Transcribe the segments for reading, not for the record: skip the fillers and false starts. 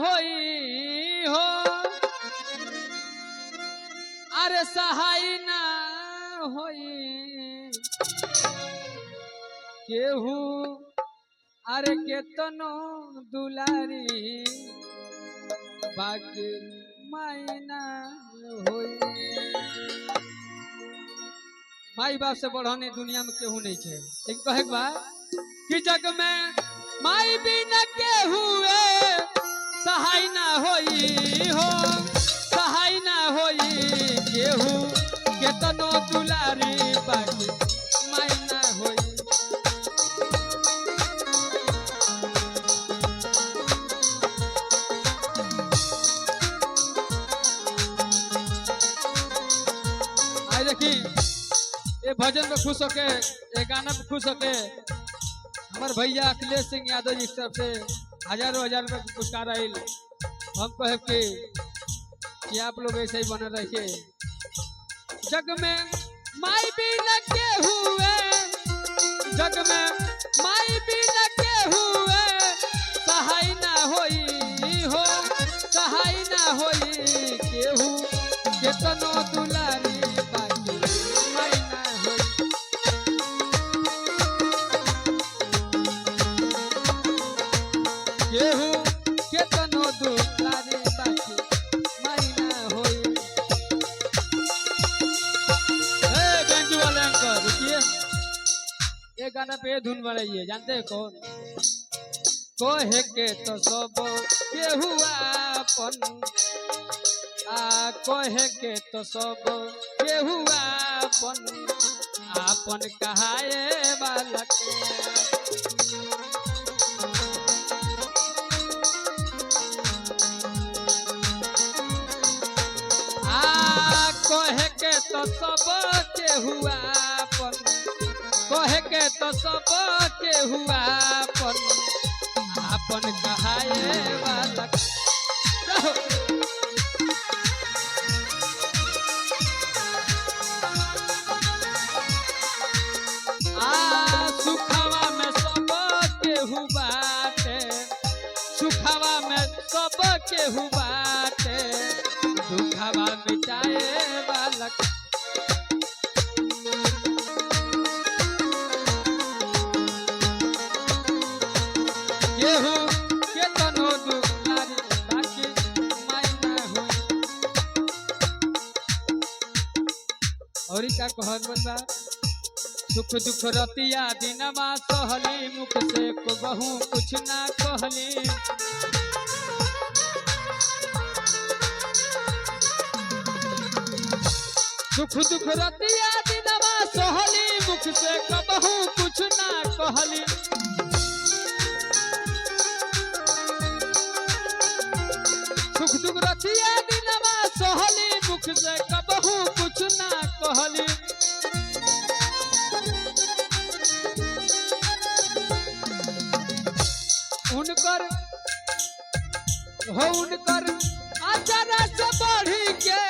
होई हो अरे सहाय ना होई केहू अरे केतनो दुलारी बाकी मायना होई। माई बाप से बढ़ाने दुनिया में केहू नहीं है। एक कहे बा कि जग में माई बिना केहू सहाय ना होई हो सहाय ना होई केहू केतनो दुलारी बाकी मायना होई। आई देखी ये भजन में खुश होके ये गाना में खुश होके हमारे भैया अखिलेश सिंह यादव जी की तरफ से हजारों हजार रुपए पुरस्कार आयल। हम कहे कि आप लोग ऐसे ही बने रहिए। जग में माई बिना केहू जग में माई बिना केहू सहाय ना होई हो सहाय ना होई केहू केतनो दुलारी बाकी मायना होई। केहू केतनो दुलारी बाकी मायना होई। बेंजू वाले अंकल रुकिए ये गाना पे धुन बढ़ाइए। जानते हैं कौन कोहे के तो सब केहू आपन कोहे के तो सब केहू आपन आपन कहाए बालक कोहे के तो सब केहू आपन कोहे के तो सब केहू आपन आपन कहाए बालक। सुखवा में सब केहू बाटे सुखवा में सब केहू बाटे दुखवा मिटाए बालक। केहू केतनो दुलारी बाकी मायना होई। और का कहत बा सुख दुख रतिया दिनमा सहली मुख से बहु कुछ ना कहली। सुख दुख रतिया दिनमा सहली मुख से बहु कुछ ना कहली। सुख दुख रतिया दिनमा सहली मुख से बहु कुछ ना कहली। उनकर हो उनकर आचार से बढ़ी के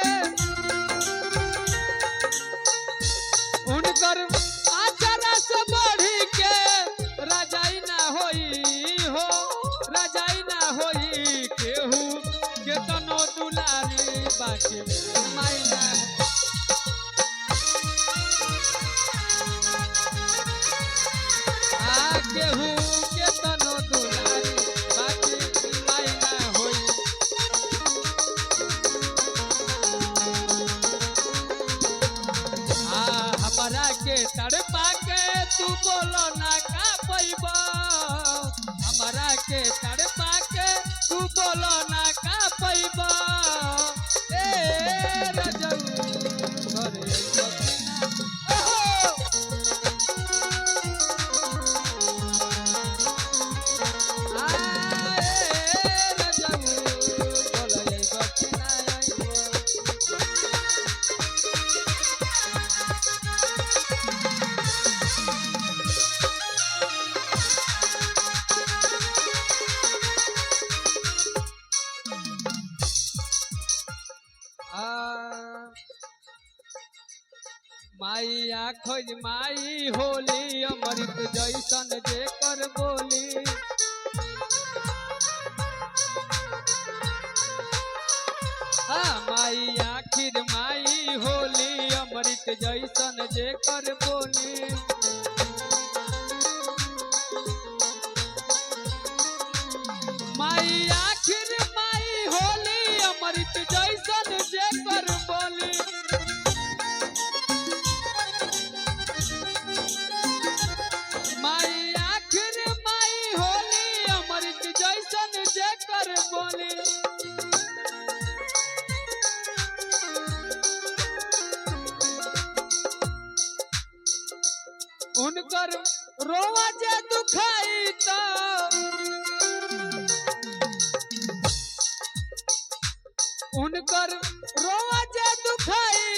उनकर आचार से बढ़ी के राजाई ना होई हो राजाई ना होई केहू केतनो दुलारी बाकी मायना। केहू केतनो दुलारी बाकी मायना होई। हमारा के तड़पा के तू बोलो ना का पैबा हमारा के तड़पा के तू बोलो ना का पैबा। ए रजऊ घरे माई आखोज माई होली अमृत जैसन जेकर बोली हाँ माई आखिर माई होली अमृत जैसन जे कर बोली। माई आखिर माई होली अमृत जैसन जे कर बोली। माई आखिर माई होली अमृत जैसन जे कर बोली। उनकर रोवा जे दुखाई तो उनकर रोवा जे दुखाई